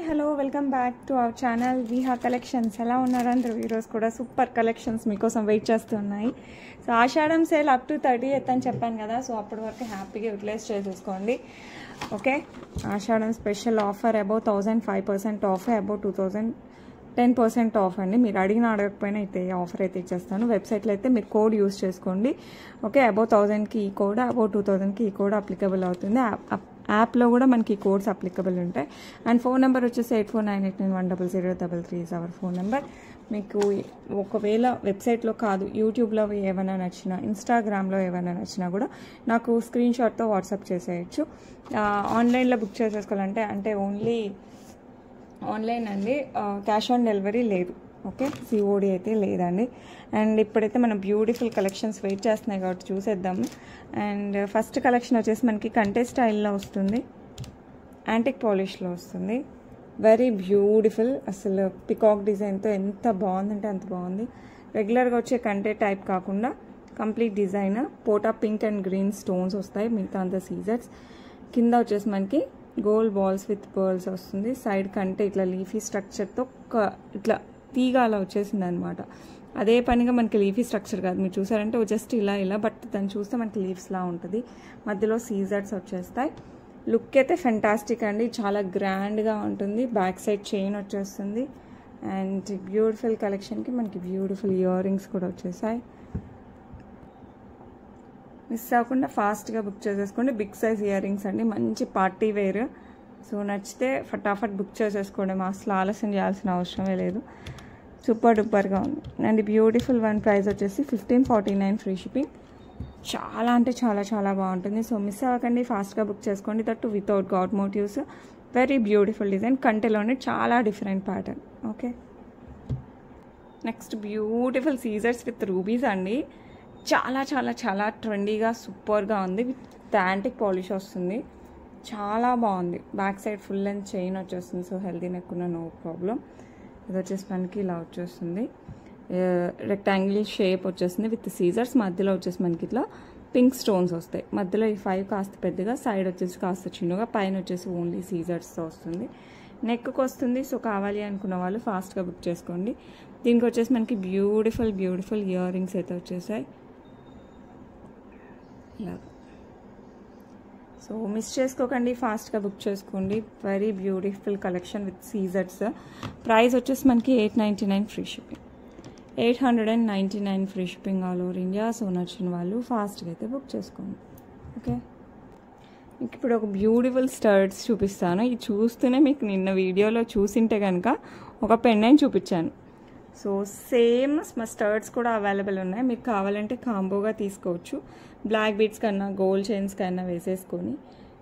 Hello welcome back to our channel Viha collections. ఎలా ఉన్నారు అందరూ? ఈరోజు కూడా సూపర్ కలెక్షన్స్ మీకోసం వెయిట్ చేస్తున్నాయి. So Ashadham sale up to 30th అని చెప్పాను కదా, సో అప్పటి వరకు హ్యాపీగా యూటిలైజ్ చేసేసుకోండి. Okay, Ashadham special offer above 1005% off, above 2000 10% off అండి. మీరు అడగకపోయినా అయితే ఆఫర్ అయితే ఇచ్చేస్తాను. వెబ్సైట్లో అయితే మీరు కోడ్ యూస్ చేసుకోండి. ఓకే, అబౌవ్ 1000కి ఈ కోడ్, అబౌవ్ 2000కి ఈ కోడ్ అప్లికబుల్ అవుతుంది. యాప్లో కూడా మనకి కోడ్స్ అప్లికబుల్ ఉంటాయి. అండ్ ఫోన్ నెంబర్ వచ్చేసి 8498910033 ఈజ్ అవర్ ఫోన్ నెంబర్. మీకు ఒకవేళ వెబ్సైట్లో కాదు, యూట్యూబ్లో ఏమైనా నచ్చినా, ఇన్స్టాగ్రామ్లో ఏమైనా నచ్చినా కూడా నాకు స్క్రీన్ షాట్తో వాట్సాప్ చేసేయచ్చు. ఆన్లైన్లో బుక్ చేసేసుకోవాలంటే అంటే ఓన్లీ ఆన్లైన్ అండి, క్యాష్ ఆన్ డెలివరీ లేదు. ఓకే, సిఓడి అయితే లేదండి. అండ్ ఇప్పుడైతే మనం బ్యూటిఫుల్ కలెక్షన్స్ వెయిట్ చేస్తున్నాయి కాబట్టి చూసేద్దాము. అండ్ ఫస్ట్ కలెక్షన్ వచ్చేసి మనకి కంటే స్టైల్లో వస్తుంది, యాంటిక్ పాలిష్లో వస్తుంది. వెరీ బ్యూటిఫుల్, అసలు పికాక్ డిజైన్తో ఎంత బాగుందంటే అంత బాగుంది. రెగ్యులర్గా వచ్చే కంటే టైప్ కాకుండా complete design, pota pink and green stones వస్తాయి, మిగతా అంత సీజర్స్. కింద వచ్చేసి మనకి గోల్డ్ బాల్స్ విత్ పర్ల్స్ వస్తుంది. సైడ్ కంటే ఇట్లా లీఫీ స్ట్రక్చర్తో ఇట్లా తీగ అలా వచ్చేసింది అనమాట. అదే పనిగా మనకి లీఫీ స్ట్రక్చర్ కాదు, మీరు చూసారంటే జస్ట్ ఇలా బట్ దాన్ని చూస్తే మనకి లీవ్స్లా ఉంటుంది. మధ్యలో సీజర్స్ వచ్చేస్తాయి. లుక్ అయితే ఫెంటాస్టిక్ అండి, చాలా గ్రాండ్గా ఉంటుంది. బ్యాక్ సైడ్ చైన్ వచ్చేస్తుంది. అండ్ బ్యూటిఫుల్ కలెక్షన్కి మనకి బ్యూటిఫుల్ ఇయర్ రింగ్స్ కూడా వచ్చేసాయి. మిస్ అవ్వకుండా ఫాస్ట్గా బుక్ చేసేసుకోండి. బిగ్ సైజ్ ఇయర్ రింగ్స్ అండి, మంచి పార్టీ వేర్. సో నచ్చితే ఫటాఫట్ బుక్ చేసేసుకోండి, అసలు ఆలస్యం చేయాల్సిన అవసరమే లేదు. సూపర్ డూపర్గా ఉంది. అండ్ బ్యూటిఫుల్ వన్ ప్రైస్ వచ్చేసి 1549 ఫ్రీ షిప్పింగ్. చాలా అంటే చాలా చాలా బాగుంటుంది. సో మిస్ అవ్వకండి, ఫాస్ట్గా బుక్ చేసుకోండి. That without god motives. Very beautiful design, కంటెలోనే చాలా different pattern. Okay, next beautiful సీజర్స్ విత్ రూబీస్ అండి. చాలా చాలా చాలా ట్రెండీగా సూపర్గా ఉంది. విత్ యాంటిక్ పాలిష్ వస్తుంది, చాలా బాగుంది. Back side full length chain వచ్చేస్తుంది. సో హెల్దీ నెక్ ఉన్న నో ప్రాబ్లం. ఇది వచ్చేసి మనకి ఇలా వచ్చేస్తుంది, రెక్టాంగిల్ షేప్ వచ్చేస్తుంది విత్ సీజర్స్. మధ్యలో వచ్చేసి మనకి ఇట్లా పింక్ స్టోన్స్ వస్తాయి. మధ్యలో ఈ 5 కాస్త పెద్దగా, సైడ్ వచ్చేసి కాస్త చిన్నగా, పైన వచ్చేసి ఓన్లీ సీజర్స్తో వస్తుంది. నెక్కి వస్తుంది. సో కావాలి అనుకున్న వాళ్ళు ఫాస్ట్గా బుక్ చేసుకోండి. దీనికి వచ్చేసి మనకి బ్యూటిఫుల్ బ్యూటిఫుల్ ఇయర్ రింగ్స్ అయితే వచ్చేసాయి ఇలా. సో మిస్ చేసుకోకండి, ఫాస్ట్గా బుక్ చేసుకోండి. Very beautiful collection with scissors. Price వచ్చేసి మనకి 899 free shipping. 899 free shipping all over India. So నచ్చిన వాళ్ళు ఫాస్ట్గా అయితే బుక్ చేసుకోండి. ఓకే, మీకు ఇప్పుడు ఒక బ్యూటిఫుల్ స్టర్ట్స్ చూపిస్తాను. ఇది చూస్తూనే మీకు నిన్న వీడియోలో చూసింటే కనుక ఒక పెండెంట్ చూపించాను. సో సేమ్ మా స్టర్ట్స్ కూడా అవైలబుల్ ఉన్నాయి. మీకు కావాలంటే కాంబోగా తీసుకోవచ్చు. బ్లాక్ బీడ్స్ కన్నా గోల్డ్ చైన్స్ కన్నా వేసేసుకొని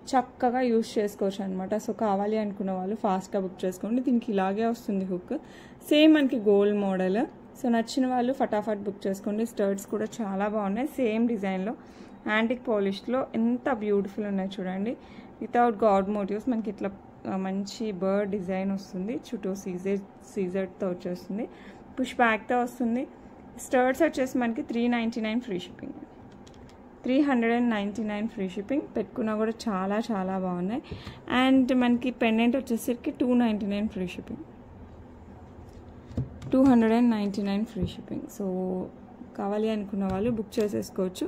చక్కగా యూస్ చేసుకోవచ్చు అనమాట. సో కావాలి అనుకున్న వాళ్ళు ఫాస్ట్గా బుక్ చేసుకోండి. దీనికి ఇలాగే వస్తుంది హుక్, సేమ్ మనకి గోల్డ్ మోడల్. సో నచ్చిన వాళ్ళు ఫటాఫట్ బుక్ చేసుకోండి. స్టర్ట్స్ కూడా చాలా బాగున్నాయి, సేమ్ డిజైన్లో యాంటిక్ పాలిష్లో ఎంత బ్యూటిఫుల్ ఉన్నాయి చూడండి. వితౌట్ గాడ్ మోటివ్స్ మనకి ఇట్లా మంచి బర్డ్ డిజైన్ వస్తుంది. చుట్టూ సీజర్తో వచ్చేస్తుంది, పుష్ బ్యాక్తో వస్తుంది. స్టర్ట్స్ వచ్చేసి మనకి 399 ఫ్రీ షిప్పింగ్. 399 free shipping. పెట్టుకున్నా కూడా చాలా చాలా బాగున్నాయి. అండ్ మనకి పెండెంట్ వచ్చేసరికి 299 free shipping. 299 free shipping. So కావాలి అనుకున్న వాళ్ళు బుక్ చేసేసుకోవచ్చు.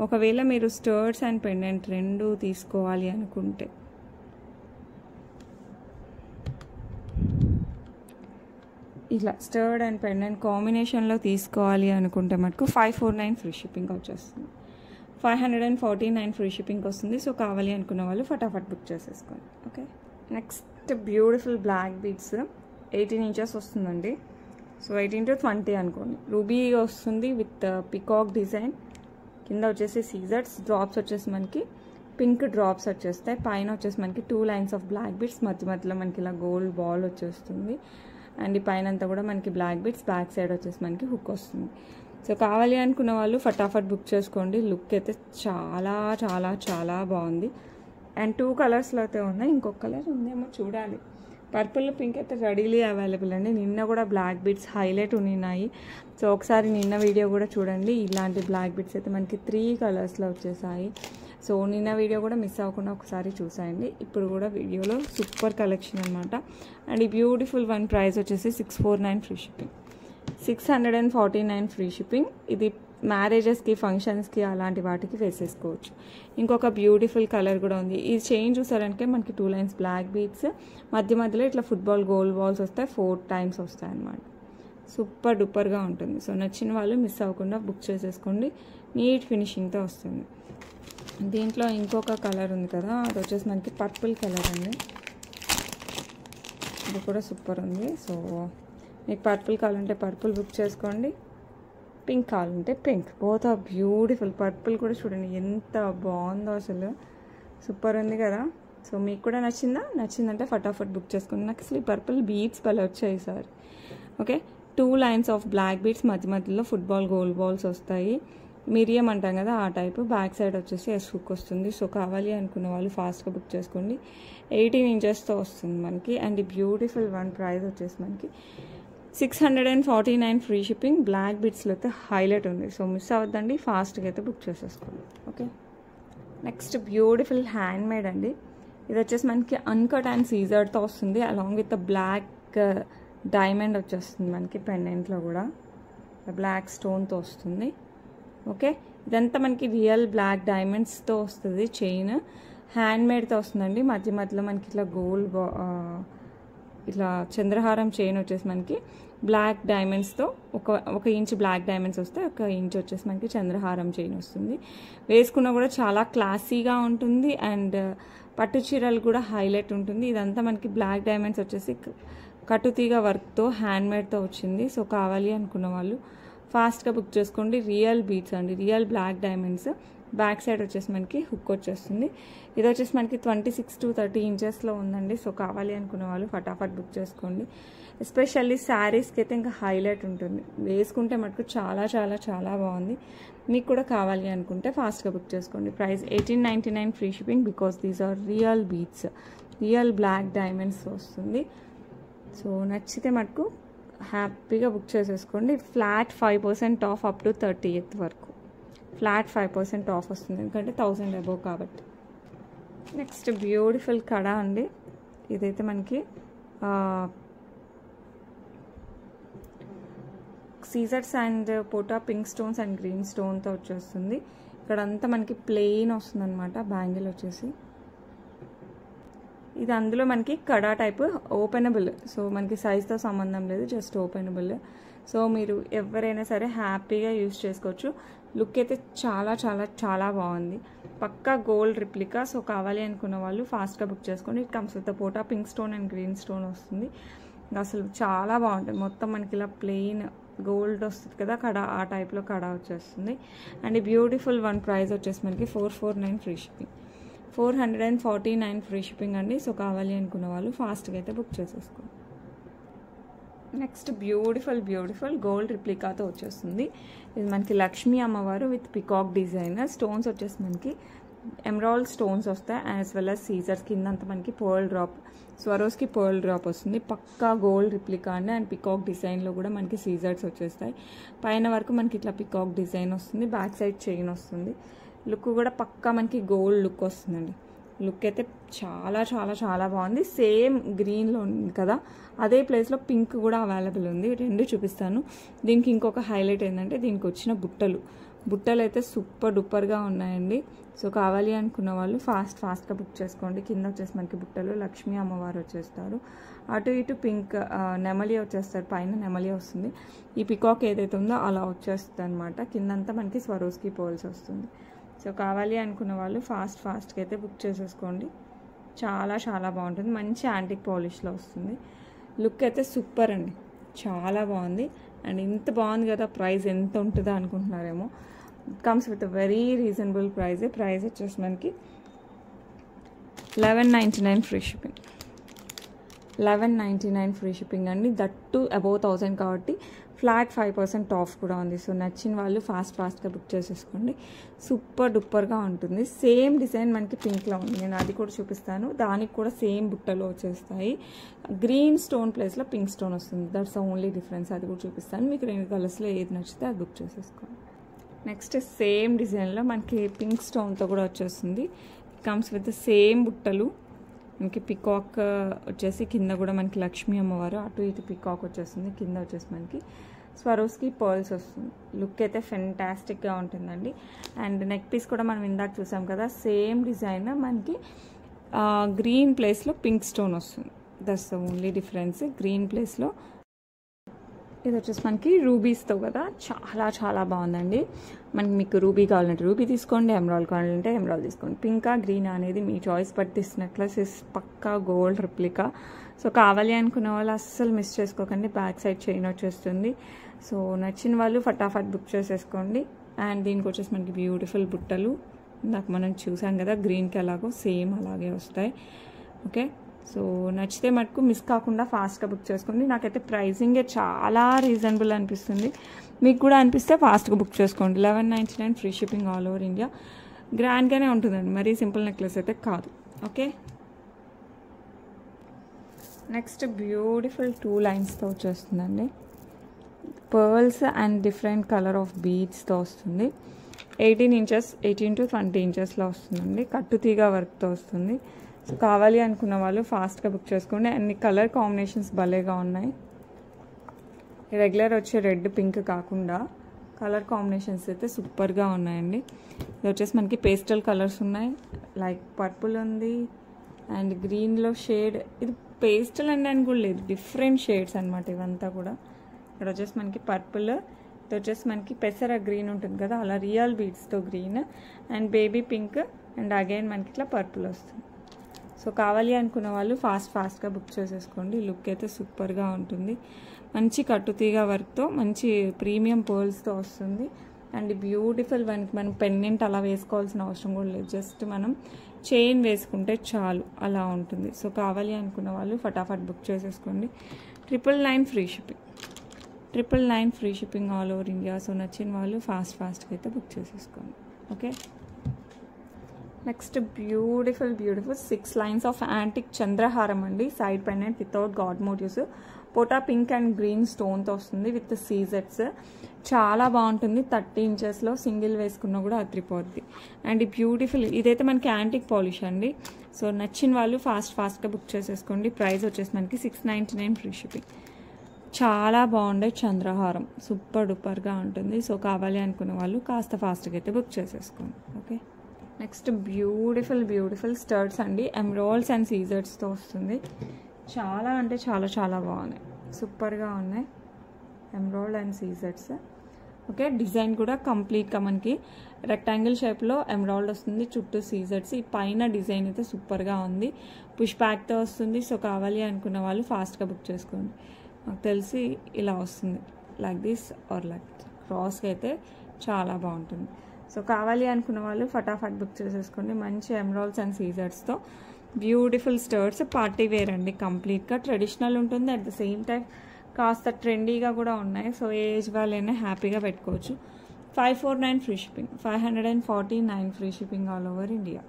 ఒకవేళ మీరు స్టర్ట్స్ అండ్ పెండెంట్ రెండు తీసుకోవాలి అనుకుంటే ఇలా స్టర్డ్ అండ్ పెండెంట్ కాంబినేషన్లో తీసుకోవాలి అనుకుంటే మటుకు 549 ఫ్రీ షిప్పింగ్ వచ్చేస్తుంది. 549 ఫ్రీ షిప్పింగ్ వస్తుంది. సో కావాలి అనుకున్న వాళ్ళు ఫటాఫట్ బుక్ చేసేసుకోండి. Okay, next beautiful black beads 18 inches వస్తుందండి. సో 18 to 20 అనుకోండి. రూబీ వస్తుంది విత్ పికాక్ డిజైన్. కింద వచ్చేసి సీజర్స్, డ్రాప్స్ వచ్చేసి మనకి పింక్ డ్రాప్స్ వచ్చేస్తాయి. పైన వచ్చేసి మనకి 2 లైన్స్ ఆఫ్ బ్లాక్ బీడ్స్, మధ్యలో మనకి ఇలా గోల్డ్ బాల్ వచ్చేస్తుంది. అండ్ ఈ పైన అంతా కూడా మనకి బ్లాక్ బీడ్స్, బ్యాక్ సైడ్ వచ్చేసి మనకి హుక్ వస్తుంది. సో కావాలి అనుకున్న వాళ్ళు ఫటాఫట్ బుక్ చేసుకోండి. లుక్ అయితే చాలా చాలా చాలా బాగుంది. అండ్ 2 కలర్స్లో అయితే ఉన్నాయి, ఇంకొక కలర్ ఉందేమో చూడాలి. పర్పుల్ పింక్ అయితే రెడీలీ అవైలబుల్ అండి. నిన్న కూడా బ్లాక్ బీడ్స్ హైలైట్ ఉన్నాయి. సో ఒకసారి నిన్న వీడియో కూడా చూడండి. ఇలాంటి బ్లాక్ బీడ్స్ అయితే మనకి 3 కలర్స్లో వచ్చేసాయి. సో నిన్న వీడియో కూడా మిస్ అవ్వకుండా ఒకసారి చూసాయండి. ఇప్పుడు కూడా వీడియోలో సూపర్ కలెక్షన్ అనమాట. అండ్ ఈ బ్యూటిఫుల్ వన్ ప్రైస్ వచ్చేసి 649 ఫ్రీ షిప్పింగ్, 649 ఫ్రీ షిప్పింగ్. ఇది మ్యారేజెస్కి, ఫంక్షన్స్కి అలాంటి వాటికి వేసేసుకోవచ్చు. ఇంకొక బ్యూటిఫుల్ కలర్ కూడా ఉంది. ఈ చైన్ చూసారంటే మనకి 2 లైన్స్ బ్లాక్ బీడ్స్, మధ్య మధ్యలో ఇట్లా ఫుట్బాల్ గోల్డ్ బాల్స్ వస్తాయి, 4 టైమ్స్ వస్తాయి అన్నమాట. సూపర్ డూపర్గా ఉంటుంది. సో నచ్చిన వాళ్ళు మిస్ అవ్వకుండా బుక్ చేసేసుకోండి. నీట్ ఫినిషింగ్తో వస్తుంది. దీంట్లో ఇంకొక కలర్ ఉంది కదా, అది వచ్చేసి మనకి పర్పుల్ కలర్ అండి. ఇది కూడా సూపర్ ఉంది. సో మీకు పర్పుల్ కావాలంటే పర్పుల్ బుక్ చేసుకోండి, పింక్ కావాలంటే pink. Both are beautiful. Purple కూడా చూడండి ఎంత బాగుందో, అసలు సూపర్ ఉంది కదా. సో మీకు కూడా నచ్చిందంటే ఫటాఫట్ బుక్ చేసుకోండి. నాకు అసలు ఈ పర్పుల్ బీడ్స్ భలే వచ్చాయి sir. Okay, 2 lines of black beads, మధ్య మధ్యలో ఫుట్బాల్ గోల్డ్ బాల్స్ వస్తాయి. మిరియం అంటాం కదా ఆ టైపు. బ్యాక్ సైడ్ వచ్చేసి ఎస్ హుక్ వస్తుంది. సో కావాలి అనుకున్న వాళ్ళు ఫాస్ట్గా బుక్ చేసుకోండి. 18 ఇంచెస్తో వస్తుంది మనకి. అండ్ ఈ బ్యూటిఫుల్ వన్ ప్రైస్ వచ్చేసి మనకి 649 ఫ్రీ షిప్పింగ్. బ్లాక్ బీడ్స్లో అయితే హైలైట్ ఉంది. సో మిస్ అవ్వద్దండి, ఫాస్ట్గా అయితే బుక్ చేసేసుకోండి. Okay, next beautiful hand made అండి. ఇది వచ్చేసి మనకి అన్కట్ అండ్ సీజర్తో వస్తుంది. అలాంగ్ విత్ బ్లాక్ డైమండ్ వచ్చేస్తుంది మనకి. పెండెంట్లో కూడా బ్లాక్ స్టోన్తో వస్తుంది. ఓకే, ఇదంతా మనకి రియల్ బ్లాక్ డైమండ్స్తో వస్తుంది. చైన్ హ్యాండ్ మేడ్తో వస్తుందండి. మధ్య మధ్యలో మనకి ఇట్లా గోల్డ్ ఇట్లా చంద్రహారం చైన్ వచ్చేసి మనకి బ్లాక్ డైమండ్స్తో ఒక ఇంచ్ బ్లాక్ డైమండ్స్ వస్తాయి, 1 ఇంచ్ వచ్చేసి మనకి చంద్రహారం చైన్ వస్తుంది. వేసుకున్నా కూడా చాలా క్లాసీగా ఉంటుంది. అండ్ పట్టు చీరలు కూడా హైలైట్ ఉంటుంది. ఇదంతా మనకి బ్లాక్ డైమండ్స్ వచ్చేసి కట్టుతీగ వర్క్తో హ్యాండ్ మేడ్తో వచ్చింది. సో కావాలి అనుకున్న వాళ్ళు ఫాస్ట్గా బుక్ చేసుకోండి. రియల్ బీడ్స్ అండి, real black diamonds. Back side వచ్చేసి మనకి హుక్ వచ్చేస్తుంది. ఇది వచ్చేసి మనకి 26 to 30 ఇంచెస్లో ఉందండి. సో కావాలి అనుకున్న వాళ్ళు ఫటాఫట్ బుక్ చేసుకోండి. ఎస్పెషల్లీ శారీస్కి అయితే ఇంకా హైలైట్ ఉంటుంది. వేసుకుంటే మటుకు చాలా చాలా చాలా బాగుంది. మీకు కూడా కావాలి అనుకుంటే ఫాస్ట్గా బుక్ చేసుకోండి. Price 1899 free shipping. Because these are real beads, real black diamonds వస్తుంది. సో నచ్చితే మటుకు హ్యాపీగా బుక్ చేసేసుకోండి. Flat 5% of up to 30th వరకు. ఫ్లాట్ 5% ఆఫ్ వస్తుంది, ఎందుకంటే 1000 అబోవ్ కాబట్టి. నెక్స్ట్ బ్యూటిఫుల్ కడా అండి. ఇదైతే మనకి సీజర్స్ and pota pink stones and green స్టోన్తో వచ్చేస్తుంది. ఇక్కడంతా మనకి ప్లెయిన్ వస్తుంది అనమాట. బ్యాంగిల్ వచ్చేసి ఇది అందులో మనకి కడా టైప్ ఓపెనబుల్. సో మనకి సైజ్తో సంబంధం లేదు, జస్ట్ ఓపెనబుల్. సో మీరు ఎవరైనా సరే హ్యాపీగా యూజ్ చేసుకోవచ్చు. లుక్ అయితే చాలా చాలా చాలా బాగుంది. పక్కా గోల్డ్ రిప్లికా. సో కావాలి అనుకున్న వాళ్ళు ఫాస్ట్గా బుక్ చేసుకోండి. It comes with pota pink stone and green stone వస్తుంది. అసలు చాలా బాగుంటుంది. మొత్తం మనకి ఇలా ప్లెయిన్ గోల్డ్ వస్తుంది కదా కడా, ఆ టైప్లో కడా వచ్చేస్తుంది. అండ్ ఈ బ్యూటిఫుల్ వన్ ప్రైస్ వచ్చేసి మనకి 449 ఫ్రీ షిప్పింగ్, 449 ఫ్రీ షిప్పింగ్ అండి. సో కావాలి అనుకున్న వాళ్ళు ఫాస్ట్గా అయితే బుక్ చేసేసుకోండి. నెక్స్ట్ బ్యూటిఫుల్ గోల్డ్ రిప్లికాతో వచ్చేస్తుంది. ఇది మనకి లక్ష్మీ అమ్మవారు విత్ పికాక్ డిజైన్. స్టోన్స్ వచ్చేసి మనకి ఎమరాల్డ్ స్టోన్స్ వస్తాయి, యాజ్ వెల్ as సీజర్స్. కిందంతా మనకి pearl drop, Swarovski pearl drop వస్తుంది. పక్కా గోల్డ్ రిప్లికా అండి. అండ్ పికాక్ డిజైన్లో కూడా మనకి సీజర్స్ వచ్చేస్తాయి. పైన వరకు మనకి ఇట్లా పికాక్ డిజైన్ వస్తుంది. బ్యాక్ సైడ్ చైన్ వస్తుంది. లుక్ కూడా పక్కా మనకి గోల్డ్ లుక్ వస్తుందండి. లుక్ అయితే చాలా చాలా చాలా బాగుంది. సేమ్ గ్రీన్లో ఉంది కదా, అదే ప్లేస్లో పింక్ కూడా అవైలబుల్ ఉంది. 2 చూపిస్తాను. దీనికి ఇంకొక హైలైట్ ఏంటంటే దీనికి వచ్చిన బుట్టలు అయితే సూపర్ డూపర్గా ఉన్నాయండి. సో కావాలి అనుకున్న వాళ్ళు ఫాస్ట్గా బుక్ చేసుకోండి. కింద వచ్చేసి మనకి బుట్టలు లక్ష్మీ అమ్మవారు వచ్చేస్తారు. అటు ఇటు పింక్ నెమలి వచ్చేస్తారు, పైన నెమలి వస్తుంది. ఈ పికాక్ ఏదైతే ఉందో అలా వచ్చేస్తుంది అనమాట. కిందంతా మనకి స్వరోస్కి పోల్స్ వస్తుంది. సో కావాలి అనుకున్న వాళ్ళు ఫాస్ట్గా అయితే బుక్ చేసేసుకోండి. చాలా చాలా బాగుంటుంది. మంచి యాంటిక్ పాలిష్లో వస్తుంది. లుక్ అయితే సూపర్ అండి, చాలా బాగుంది. అండ్ ఇంత బాగుంది కదా, ప్రైస్ ఎంత ఉంటుందో అనుకుంటున్నారేమో. Comes with very reasonable price వచ్చేసి మనకి 1199 ఫ్రీ షిప్పింగ్, 1199 ఫ్రీ షిప్పింగ్ అండి. దట్టు అబౌవ్ 1000 కాబట్టి ఫ్లాట్ 5% ఆఫ్ కూడా ఉంది. సో నచ్చిన వాళ్ళు ఫాస్ట్గా బుక్ చేసేసుకోండి. సూపర్ డూపర్గా ఉంటుంది. సేమ్ డిజైన్ మనకి పింక్లో ఉంది, నేను అది కూడా చూపిస్తాను. దానికి కూడా సేమ్ బుట్టలో వచ్చేస్తాయి. గ్రీన్ స్టోన్ ప్లేస్లో పింక్ స్టోన్ వస్తుంది. That's only difference. అది కూడా చూపిస్తాను మీకు. 2 కలర్స్లో ఏది నచ్చితే అది బుక్ చేసేసుకోండి. నెక్స్ట్ సేమ్ డిజైన్లో మనకి పింక్ స్టోన్తో కూడా వచ్చేస్తుంది. కమ్స్ విత్ సేమ్ బుట్టలు. మనకి పికాక్ వచ్చేసి కింద కూడా మనకి లక్ష్మీ అమ్మవారు, అటు ఇటు పికాక్ వచ్చేస్తుంది. కింద వచ్చేసి మనకి స్వరోస్కి పర్ల్స్ వస్తుంది. లుక్ అయితే ఫెంటాస్టిక్గా ఉంటుందండి. అండ్ నెక్ పీస్ కూడా మనం ఇందాక చూసాం కదా, సేమ్ డిజైన్ మనకి గ్రీన్ ప్లేస్లో పింక్ స్టోన్ వస్తుంది. That's the only difference. Green ప్లేస్లో ఇది వచ్చేసి మనకి రూబీస్తో కదా, చాలా చాలా బాగుందండి. మనకి మీకు రూబీ కావాలంటే రూబీ తీసుకోండి, ఎమరాల్డ్ కావాలంటే ఎమరాల్డ్ తీసుకోండి. పింకా గ్రీన్ అనేది మీ చాయిస్ బట్టి నెక్లెస్ ఇస్ పక్కా గోల్డ్ రిప్లికా. సో కావాలి అనుకున్న వాళ్ళు అస్సలు మిస్ చేసుకోకండి. బ్యాక్ సైడ్ చైన్ వచ్చేస్తుంది. సో నచ్చిన వాళ్ళు ఫటాఫట్ బుక్ చేసేసుకోండి. అండ్ దీనికి వచ్చేసి మనకి బ్యూటిఫుల్ బుట్టలు ఇందాక మనం చూసాం కదా, గ్రీన్కి ఎలాగో సేమ్ అలాగే వస్తాయి. ఓకే, సో నచ్చితే మటుకు మిస్ కాకుండా ఫాస్ట్గా బుక్ చేసుకోండి. నాకైతే ప్రైజింగే చాలా రీజనబుల్ అనిపిస్తుంది. మీకు కూడా అనిపిస్తే ఫాస్ట్గా బుక్ చేసుకోండి. 1199 free shipping all over India. గ్రాండ్గానే ఉంటుందండి, మరీ సింపుల్ నెక్లెస్ అయితే కాదు. ఓకే, నెక్స్ట్ బ్యూటిఫుల్ 2 లైన్స్తో వచ్చేస్తుందండి. Pearls and different colour of బీడ్స్తో వస్తుంది. 18 to 20 ఇంచెస్లో వస్తుందండి. కట్టు తీగ వర్క్తో వస్తుంది. సో కావాలి అనుకున్న వాళ్ళు ఫాస్ట్గా బుక్ చేసుకోండి. అన్ని కలర్ కాంబినేషన్స్ భలేగా ఉన్నాయి. రెగ్యులర్ వచ్చే రెడ్ పింక్ కాకుండా కలర్ కాంబినేషన్స్ అయితే సూపర్గా ఉన్నాయండి. ఇది వచ్చేసి మనకి పేస్టల్ కలర్స్ ఉన్నాయి. లైక్ పర్పుల్ ఉంది అండ్ గ్రీన్లో షేడ్. ఇది పేస్టల్ అని కూడా లేదు, డిఫరెంట్ షేడ్స్ అనమాట ఇవంతా కూడా. ఇక్కడ వచ్చేసి మనకి పర్పుల్, ఇది వచ్చేసి మనకి పెసర గ్రీన్ ఉంటుంది కదా, అలా రియల్ బీడ్స్తో green and baby pink and again మనకి ఇట్లా పర్పుల్ వస్తుంది. సో కావాలి అనుకున్న వాళ్ళు ఫాస్ట్గా బుక్ చేసేసుకోండి. లుక్ అయితే సూపర్గా ఉంటుంది. మంచి కట్టుతీగ వర్క్తో మంచి ప్రీమియం పర్ల్స్తో వస్తుంది. అండ్ బ్యూటిఫుల్ మనం పెండెంట్ అలా వేసుకోవాల్సిన అవసరం కూడా లేదు, జస్ట్ మనం చైన్ వేసుకుంటే చాలు, అలా ఉంటుంది. సో కావాలి అనుకున్న వాళ్ళు ఫటాఫట్ బుక్ చేసేసుకోండి. 999 free shipping, 999 free shipping all over India. So నచ్చిన వాళ్ళు ఫాస్ట్గా అయితే బుక్ చేసేసుకోండి. Okay, next beautiful 6 lines of antique చంద్రహారం అండి. Side pendant without god motives, పోటా పింక్ అండ్ గ్రీన్ స్టోన్తో వస్తుంది విత్ సీజెట్స్. చాలా బాగుంటుంది. 30 ఇంచెస్లో సింగిల్ వేసుకున్నా కూడా అదిరిపోద్ది. అండ్ బ్యూటిఫుల్, ఇదైతే మనకి యాంటిక్ పాలిష్ అండి. సో నచ్చిన వాళ్ళు ఫాస్ట్గా బుక్ చేసేసుకోండి. ప్రైస్ వచ్చేసి మనకి 699 ఫ్రీ షిప్పింగ్. చాలా బాగుండే చంద్రహారం, సూపర్ డూపర్గా ఉంటుంది. సో కావాలి అనుకున్న వాళ్ళు కాస్త ఫాస్ట్గా అయితే బుక్ చేసేసుకోండి. ఓకే, నెక్స్ట్ బ్యూటిఫుల్ స్టర్ట్స్ అండి. ఎమరాల్డ్స్ అండ్ సీజర్స్తో వస్తుంది. చాలా అంటే చాలా బాగున్నాయి, సూపర్గా ఉన్నాయి. Emerald and scissors. Okay, design కూడా కంప్లీట్గా మనకి రెక్టాంగిల్ షేప్లో ఎమరాల్డ్ వస్తుంది, చుట్టూ సీజర్స్. ఈ పైన డిజైన్ అయితే సూపర్గా ఉంది, పుష్ బ్యాక్తో వస్తుంది. సో కావాలి అనుకున్న వాళ్ళు ఫాస్ట్గా బుక్ చేసుకోండి. నాకు తెలిసి ఇలా వస్తుంది, లైక్ దిస్ ఆర్ లైక్ క్రాస్గా అయితే చాలా బాగుంటుంది. సో కావాలి అనుకున్న వాళ్ళు ఫటాఫట్ బుక్ చేసేసుకోండి. మంచి ఎమరాల్డ్స్ అండ్ సీజర్స్తో బ్యూటిఫుల్ స్టర్ట్స్. పార్టీ వేర్ అండి, కంప్లీట్గా ట్రెడిషనల్ ఉంటుంది, అట్ ద సేమ్ టైం కాస్త ట్రెండీగా కూడా ఉన్నాయి. సో ఏజ్ వాళ్ళైనా హ్యాపీగా పెట్టుకోవచ్చు. 549 free shipping, 549 free shipping all over India.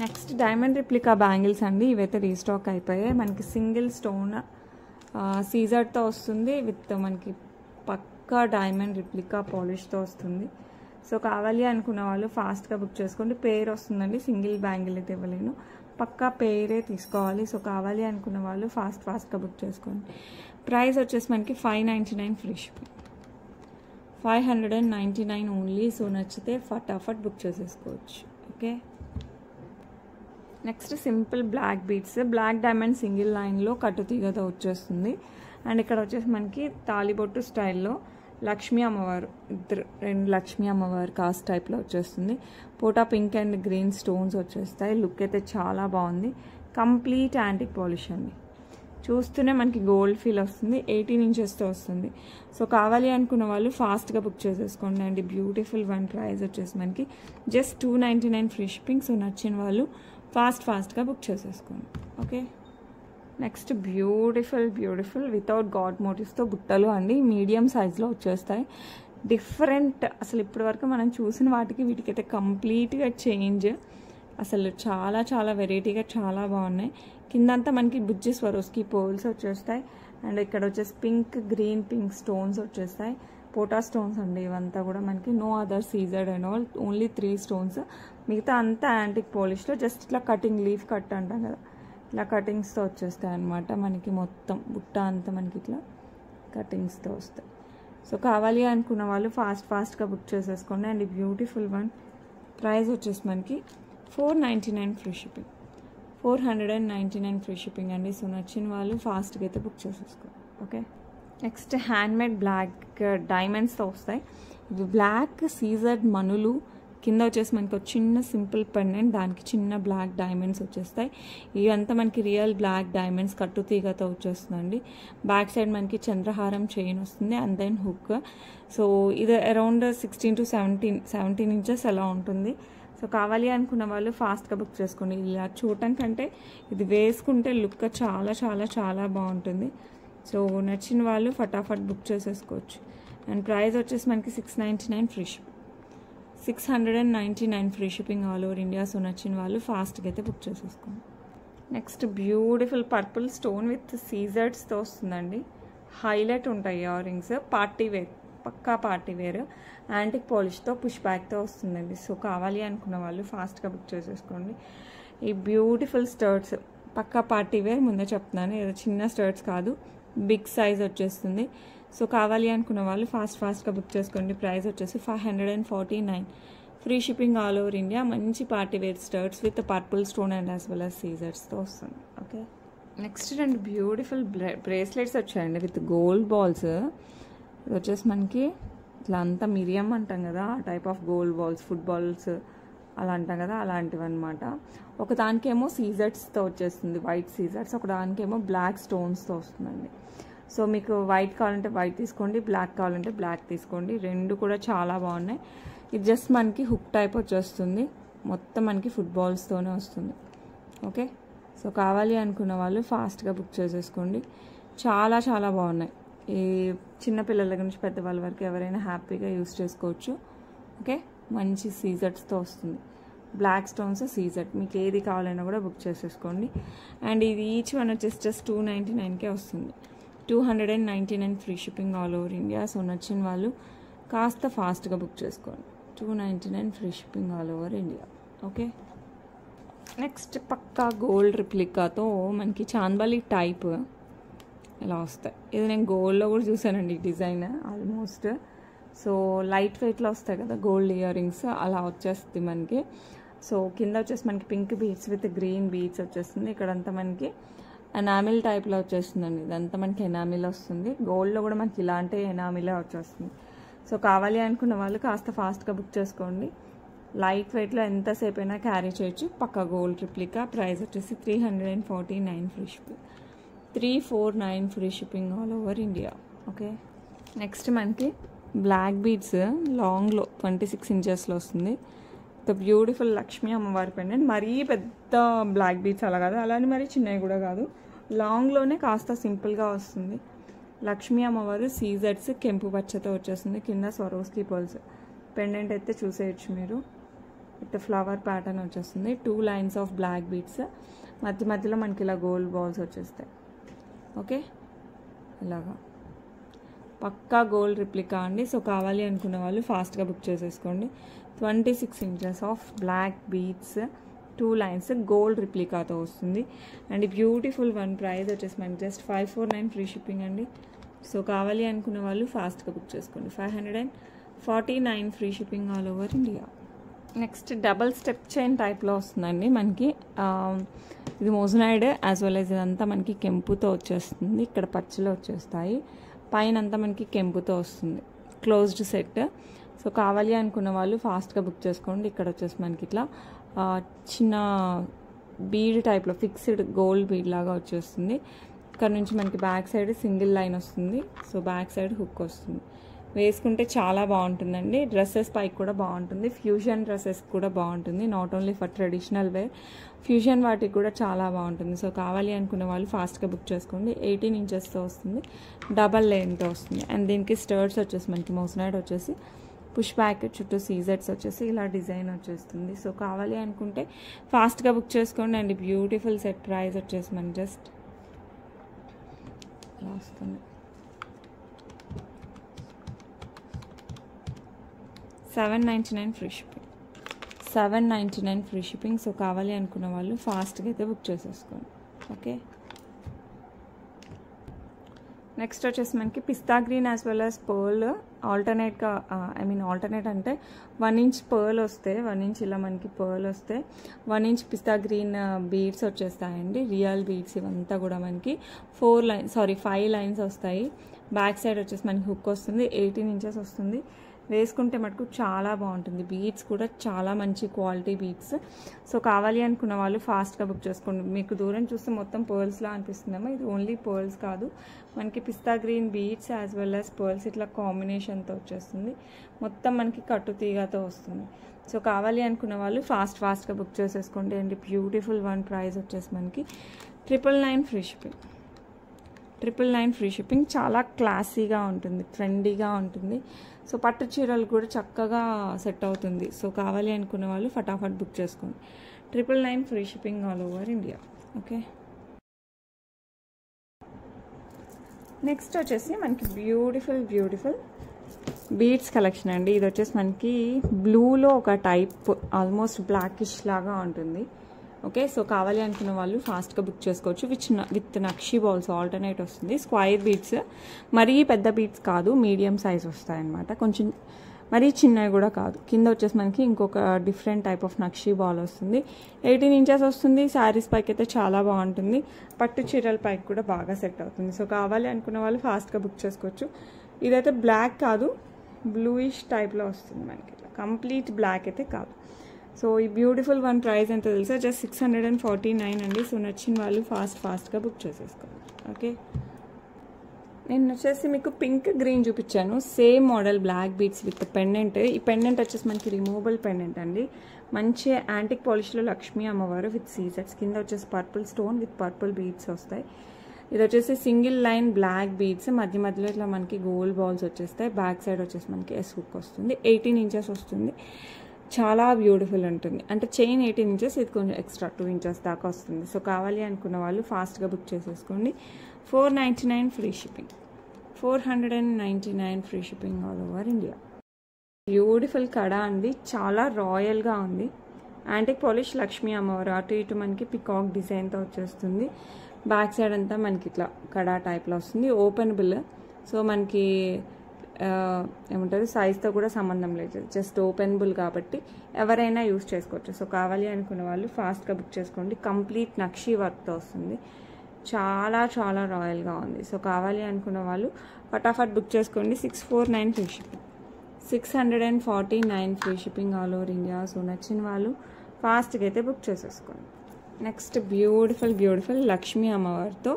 Next diamond replica bangles అండి. ఇవైతే రీస్టాక్ అయిపోయాయి. మనకి సింగిల్ స్టోన్ సీజర్తో వస్తుంది విత్ మనకి పక్కా డైమండ్ రిప్లికా పాలిష్తో వస్తుంది. సో కావాలి అనుకున్న వాళ్ళు ఫాస్ట్గా బుక్ చేసుకోండి. పేర్ వస్తుందండి, సింగిల్ బ్యాంగిల్ అయితే ఇవ్వలేను, పక్కా పేరే తీసుకోవాలి. సో కావాలి అనుకున్న వాళ్ళు ఫాస్ట్గా బుక్ చేసుకోండి. ప్రైస్ వచ్చేసి మనకి 599 ఫ్రీ షిప్పింగ్, 599 ఓన్లీ. సో నచ్చితే ఫటాఫట్ బుక్ చేసేసుకోవచ్చు. Okay, next simple black beads, black diamond single లైన్లో కట్టుతీగతో వచ్చేస్తుంది. అండ్ ఇక్కడ వచ్చేసి మనకి తాలిబొట్టు స్టైల్లో లక్ష్మీ అమ్మవారు, 2 లక్ష్మీ అమ్మవారు కాస్ట్ టైప్లో వచ్చేస్తుంది. పోటా పింక్ అండ్ గ్రీన్ స్టోన్స్ వచ్చేస్తాయి. లుక్ అయితే చాలా బాగుంది. కంప్లీట్ యాంటిక్ పాలిష్ అండి, చూస్తూనే మనకి గోల్డ్ ఫీల్ వస్తుంది. 18 ఇంచెస్తో వస్తుంది. సో కావాలి అనుకున్న వాళ్ళు ఫాస్ట్గా బుక్ చేసేసుకోండి. అండ్ బ్యూటిఫుల్ ప్రైస్ వచ్చేసి మనకి జస్ట్ 299 ఫ్రీ షిప్పింగ్. సో నచ్చిన వాళ్ళు ఫాస్ట్గా బుక్ చేసేసుకోండి. Okay, next beautiful without god మోటివ్స్తో బుట్టలు అండి. మీడియం సైజ్లో వచ్చేస్తాయి. డిఫరెంట్, అసలు ఇప్పటి వరకు మనం చూసిన వీటికైతే కంప్లీట్గా చేంజ్. అసలు చాలా వెరైటీగా చాలా బాగున్నాయి. కిందంతా మనకి బుజ్జి స్వరోస్కి పోల్స్ వచ్చేస్తాయి. అండ్ ఇక్కడ వచ్చేసి పింక్ గ్రీన్ పింక్ స్టోన్స్ వచ్చేస్తాయి. సపోటా స్టోన్స్ అండి ఇవంతా కూడా మనకి. నో అదర్ సీజర్డ్ అండ్ ఆల్, ఓన్లీ 3 స్టోన్స్. మిగతా అంతా యాంటిక్ పాలిష్లో జస్ట్ ఇట్లా కటింగ్, లీఫ్ కట్ అంటాం కదా, ఇలా కటింగ్స్తో వచ్చేస్తాయి అన్నమాట మనకి. మొత్తం బుట్ట అంతా మనకి ఇట్లా కటింగ్స్తో వస్తాయి. సో కావాలి అనుకున్న వాళ్ళు ఫాస్ట్గా బుక్ చేసేసుకోండి. అండ్ బ్యూటిఫుల్ వన్, ప్రైస్ వచ్చేసి మనకి 499 ఫ్రీ షిప్పింగ్, 499 ఫ్రీ షిప్పింగ్ అండి. సో నచ్చిన వాళ్ళు ఫాస్ట్గా అయితే బుక్ చేసేసుకోండి. ఓకే, నెక్స్ట్ హ్యాండ్మేడ్ బ్లాక్ డైమండ్స్తో వస్తాయి. ఇవి బ్లాక్ సీజర్డ్ మనులు, కింద వచ్చేసి మనకి ఒక చిన్న సింపుల్ పెండెంట్, దానికి చిన్న బ్లాక్ డైమండ్స్ వచ్చేస్తాయి. ఇవంతా మనకి రియల్ బ్లాక్ డైమండ్స్ కట్టు తీగతో వచ్చేస్తుందండి. బ్యాక్ సైడ్ మనకి చంద్రహారం చైన్ వస్తుంది అండ్ దెన్ హుక్. సో ఇది అరౌండ్ 16 to 17 ఇంచెస్ అలా ఉంటుంది. సో కావాలి అనుకున్న వాళ్ళు ఫాస్ట్గా బుక్ చేసుకోండి. ఇలా చూడటానికంటే ఇది వేసుకుంటే లుక్ చాలా చాలా చాలా బాగుంటుంది. సో నచ్చిన వాళ్ళు ఫటాఫట్ బుక్ చేసేసుకోవచ్చు. అండ్ ప్రైస్ వచ్చేసి మనకి 699 free ship, 699 free shipping all over India. So నచ్చిన వాళ్ళు ఫాస్ట్గా అయితే బుక్ చేసేసుకోండి. Next beautiful purple stone with సీజర్డ్స్తో వస్తుందండి. హైలైట్ ఉంటాయి ఇయర్ రింగ్స్, పార్టీ వేర్, పక్కా పార్టీ వేర్, యాంటిక్ పాలిష్తో పుష్ బ్యాక్తో వస్తుందండి. సో కావాలి అనుకున్న వాళ్ళు ఫాస్ట్గా బుక్ చేసేసుకోండి. ఈ బ్యూటిఫుల్ స్టర్ట్స్ పక్కా పార్టీ వేర్, ముందే చెప్తున్నాను, ఏదో చిన్న స్టర్ట్స్ కాదు, బిగ్ సైజ్ వచ్చేస్తుంది. సో కావాలి అనుకున్న వాళ్ళు ఫాస్ట్గా బుక్ చేసుకోండి. ప్రైస్ వచ్చేసి 549 free shipping all over India. మంచి party wear studs with purple stone and as well as సీజర్స్తో వస్తుంది. ఓకే, నెక్స్ట్ 2 బ్యూటిఫుల్ బ్రేస్లెట్స్ వచ్చాయండి విత్ గోల్డ్ బాల్స్. ఇది వచ్చేసి మనకి ఇట్లా అంతా మిరియం అంటాం కదా, ఆ type of gold balls, footballs అలా అంటాం కదా, అలాంటివి అనమాట. ఒక దానికేమో సీజర్స్తో వచ్చేస్తుంది, వైట్ సీజర్స్, ఒక దానికేమో బ్లాక్ స్టోన్స్తో వస్తుందండి. సో మీకు వైట్ కావాలంటే వైట్ తీసుకోండి, బ్లాక్ కావాలంటే బ్లాక్ తీసుకోండి. రెండు కూడా చాలా బాగున్నాయి. ఇది జస్ట్ మనకి హుక్ టైప్ వచ్చేస్తుంది, మొత్తం మనకి ఫుట్బాల్స్తోనే వస్తుంది. ఓకే, సో కావాలి అనుకున్న వాళ్ళు ఫాస్ట్గా బుక్ చేసేసుకోండి. చాలా చాలా బాగున్నాయి. ఈ చిన్నపిల్లల దగ్గర నుంచి పెద్దవాళ్ళ వరకు ఎవరైనా హ్యాపీగా యూస్ చేసుకోవచ్చు. ఓకే, మంచి సీజర్స్తో వస్తుంది, బ్లాక్ స్టోన్స్ సీజర్, మీకు ఏది కావాలన్నా కూడా బుక్ చేసేసుకోండి. అండ్ ఇది ఈచ్ వన్ వచ్చేసి జస్ట్ 299కే వస్తుంది, 299 free shipping all over India. So నచ్చిన వాళ్ళు కాస్త ఫాస్ట్గా బుక్ చేసుకోండి. 299 free shipping all over India. Okay, next పక్కా గోల్డ్ రిప్లికాతో మనకి చాందబాలి టైప్ ఇలా వస్తాయి. ఇది నేను గోల్డ్లో కూడా చూసానండి డిజైన్ ఆల్మోస్ట్. సో లైట్ వెయిట్లో వస్తాయి కదా గోల్డ్ ఇయర్ రింగ్స్, అలా వచ్చేస్తుంది మనకి. సో కింద వచ్చేసి మనకి pink beads with green beads వచ్చేస్తుంది. ఇక్కడంతా మనకి ఎనామిల్ టైప్లో వచ్చేస్తుందండి, ఇదంతా మనకి ఎనామిల్ వస్తుంది. గోల్డ్లో కూడా మనకి ఇలాంటి ఎనామిలే వచ్చేస్తుంది. సో కావాలి అనుకున్న వాళ్ళు కాస్త ఫాస్ట్గా బుక్ చేసుకోండి. లైట్ వెయిట్లో ఎంతసేపు అయినా క్యారీ చేయొచ్చు, పక్కా గోల్డ్ రిప్లికా. ప్రైస్ వచ్చేసి 349 free shipping, 349 free shipping all over India. Okay, next మనకి బ్లాక్ బీడ్స్ లాంగ్లో 26 ఇంచెస్లో వస్తుంది. ద బ్యూటిఫుల్ లక్ష్మీ అమ్మవారి పెండెంట్, మరీ పెద్ద బ్లాక్ బీడ్స్ అలా కాదు, అలానే మరీ చిన్నవి కూడా కాదు, లాంగ్లోనే కాస్త సింపుల్గా వస్తుంది. లక్ష్మీ అమ్మవారు సీజర్స్ కెంపు పచ్చతో వచ్చేస్తుంది. కింద స్వరోస్కి పర్ల్స్ పెండెంట్ అయితే చూసేయచ్చు మీరు, విత్ ఫ్లవర్ ప్యాటర్న్ వచ్చేస్తుంది. 2 లైన్స్ ఆఫ్ బ్లాక్ బీడ్స్, మధ్యలో మనకి ఇలా గోల్డ్ బాల్స్ వచ్చేస్తాయి. ఓకే, ఇలాగా పక్కా గోల్డ్ రిప్లికా అండి. సో కావాలి అనుకున్న వాళ్ళు ఫాస్ట్గా బుక్ చేసేసుకోండి. 26 inches of black beads, 2 lines gold రిప్లికాతో వస్తుంది. అండ్ బ్యూటిఫుల్ వన్, ప్రైస్ వచ్చేసి మనకి జస్ట్ 549 ఫ్రీ షిప్పింగ్ అండి. సో కావాలి అనుకున్న వాళ్ళు ఫాస్ట్గా బుక్ చేసుకోండి. 549 free shipping all over India. Next double step chain టైప్లో వస్తుందండి మనకి. ఇది మోజనైడ్ యాజ్ వెల్ యాజ్ ఇదంతా మనకి కెంపుతో వచ్చేస్తుంది. ఇక్కడ పచ్చలో వచ్చేస్తాయి, పైన అంతా మనకి కెంపుతో వస్తుంది, క్లోజ్డ్ సెట్. సో కావాలి అనుకున్న వాళ్ళు ఫాస్ట్గా బుక్ చేసుకోండి. ఇక్కడ వచ్చేసి మనకి ఇట్లా చిన్న బీడ్ టైప్లో ఫిక్స్డ్ గోల్డ్ బీడ్ లాగా వచ్చేస్తుంది. ఇక్కడ నుంచి మనకి బ్యాక్ సైడ్ సింగిల్ లైన్ వస్తుంది. సో బ్యాక్ సైడ్ హుక్ వస్తుంది. వేసుకుంటే చాలా బాగుంటుందండి. డ్రెస్సెస్ పైకి కూడా బాగుంటుంది, ఫ్యూజన్ డ్రెస్సెస్ కూడా బాగుంటుంది. Not only for traditional wear, fusion వాటికి కూడా చాలా బాగుంటుంది. సో కావాలి అనుకున్న వాళ్ళు ఫాస్ట్గా బుక్ చేసుకోండి. 18 ఇంచెస్తో వస్తుంది, డబల్ లైన్తో వస్తుంది. అండ్ దీనికి స్టర్ట్స్ వచ్చేసి మనకి మోసనైడ్ వచ్చేసి పుష్ బ్యాక్, చుట్టూ సీజర్స్ వచ్చేసి ఇలా డిజైన్ వచ్చేస్తుంది. సో కావాలి అనుకుంటే ఫాస్ట్గా బుక్ చేసుకోండి. అండ్ బ్యూటిఫుల్ సెట్, ప్రైస్ వచ్చేసి మనకి జస్ట్ ఇలా వస్తుంది, 799 free shipping. 799 free shipping. So కావాలి అనుకున్న వాళ్ళు ఫాస్ట్గా అయితే బుక్ చేసేసుకోండి. ఓకే, నెక్స్ట్ వచ్చేసి మనకి పిస్తా green as well as pearl ఆల్టర్నేట్గా, ఆల్టర్నేట్ అంటే 1 ఇంచ్ పర్ల్ వస్తే, 1 ఇంచ్ ఇలా మనకి పర్ల్ వస్తే 1 ఇంచ్ పిస్తా గ్రీన్ బీడ్స్ వచ్చేస్తాయండి. రియల్ బీడ్స్ ఇవంతా కూడా మనకి 5 లైన్స్ వస్తాయి. బ్యాక్ సైడ్ వచ్చేసి మనకి హుక్ వస్తుంది. 18 ఇంచెస్ వస్తుంది. వేసుకుంటే మటుకు చాలా బాగుంటుంది. బీడ్స్ కూడా చాలా మంచి క్వాలిటీ బీడ్స్. సో కావాలి అనుకున్న వాళ్ళు ఫాస్ట్గా బుక్ చేసుకోండి. మీకు దూరం చూస్తే మొత్తం పర్ల్స్లా అనిపిస్తుందేమో, ఇది ఓన్లీ పర్ల్స్ కాదు, మనకి పిస్తా green beads as well as pearls ఇట్లా కాంబినేషన్తో వచ్చేస్తుంది. మొత్తం మనకి కట్టు తీగతో వస్తుంది. సో కావాలి అనుకున్న వాళ్ళు ఫాస్ట్గా బుక్ చేసేసుకోండి. అండ్ బ్యూటిఫుల్ వన్ ప్రైస్ వచ్చేసి మనకి 999 ఫ్రీ షిప్పింగ్. 999 free shipping. చాలా క్లాసీగా ఉంటుంది, ట్రెండీగా ఉంటుంది. సో పట్టు చీరలు కూడా చక్కగా సెట్ అవుతుంది. సో కావాలి అనుకున్న వాళ్ళు ఫటాఫట్ బుక్ చేసుకోండి. 999 free shipping all over India. Okay, next వచ్చేసి మనకి బ్యూటిఫుల్ బీడ్స్ కలెక్షన్ అండి. ఇది వచ్చేసి మనకి బ్లూలో ఒక టైప్ ఆల్మోస్ట్ బ్లాకిష్ లాగా ఉంటుంది. ఓకే, సో కావాలి అనుకున్న వాళ్ళు ఫాస్ట్గా బుక్ చేసుకోవచ్చు. విత్ నక్షి బాల్స్ ఆల్టర్నేట్ వస్తుంది. స్క్వైర్ బీడ్స్, మరీ పెద్ద బీడ్స్ కాదు, మీడియం సైజ్ వస్తాయన్నమాట. కొంచెం మరీ చిన్నవి కూడా కాదు. కింద వచ్చేసి మనకి ఇంకొక different type of nakshi ball వస్తుంది. 18 ఇంచెస్ వస్తుంది. శారీస్ పైకి అయితే చాలా బాగుంటుంది. పట్టు చీరల పైకి కూడా బాగా సెట్ అవుతుంది. సో కావాలి అనుకున్న వాళ్ళు ఫాస్ట్గా బుక్ చేసుకోవచ్చు. ఇదైతే బ్లాక్ కాదు, బ్లూయిష్ టైప్లో వస్తుంది మనకి. కంప్లీట్ బ్లాక్ అయితే కాదు. సో ఈ బ్యూటిఫుల్ వన్ ప్రైస్ ఎంత తెలుసా? జస్ట్ 649 అండి. సో నచ్చిన వాళ్ళు ఫాస్ట్గా బుక్ చేసేసుకోండి. ఓకే, నేను వచ్చేసి మీకు పింక్ గ్రీన్ చూపించాను. Same model black beads with pendant. ఈ పెండెంట్ వచ్చేసి మనకి రిమూవబుల్ పెండెంట్ అండి. మంచి యాంటిక్ పాలిష్లో లక్ష్మీ అమ్మవారు విత్ సీజెట్స్. కింద వచ్చేసి purple stone with purple beads వస్తాయి. ఇది వచ్చేసి సింగిల్ లైన్ బ్లాక్ బీడ్స్, మధ్యలో ఇట్లా మనకి గోల్డ్ బాల్స్ వచ్చేస్తాయి. బ్యాక్ సైడ్ వచ్చేసి మనకి ఎస్ హుక్ వస్తుంది. 18 ఇంచెస్ వస్తుంది. చాలా బ్యూటిఫుల్ ఉంటుంది. అంటే చైన్ 18 ఇంచెస్, ఇది కొంచెం ఎక్స్ట్రా 2 ఇంచెస్ దాకా వస్తుంది. సో కావాలి అనుకున్న వాళ్ళు ఫాస్ట్గా బుక్ చేసేసుకోండి. 499 free shipping. 499 free shipping all over India. Beautiful కడా అండి, చాలా రాయల్గా ఉంది. యాంటిక్ పాలిష్ లక్ష్మీ అమ్మవారు, అటు ఇటు మనకి పికాక్ డిజైన్తో వచ్చేస్తుంది. బ్యాక్ సైడ్ అంతా మనకి ఇట్లా కడా టైప్లో వస్తుంది. ఓపెనబుల్. సో మనకి ఏమంటారు, సైజ్తో కూడా సంబంధం లేదు, జస్ట్ ఓపెనబుల్ కాబట్టి ఎవరైనా యూస్ చేసుకోవచ్చు. సో కావాలి అనుకున్న వాళ్ళు ఫాస్ట్గా బుక్ చేసుకోండి. కంప్లీట్ నక్షి వర్క్తో వస్తుంది. చాలా రాయల్గా ఉంది. సో కావాలి అనుకున్న వాళ్ళు ఫటాఫట్ బుక్ చేసుకోండి. 649 free shipping. 649 free shipping all over India. So నచ్చిన వాళ్ళు ఫాస్ట్గా అయితే బుక్ చేసేసుకోండి. నెక్స్ట్ బ్యూటిఫుల్ లక్ష్మీ అమ్మవారితో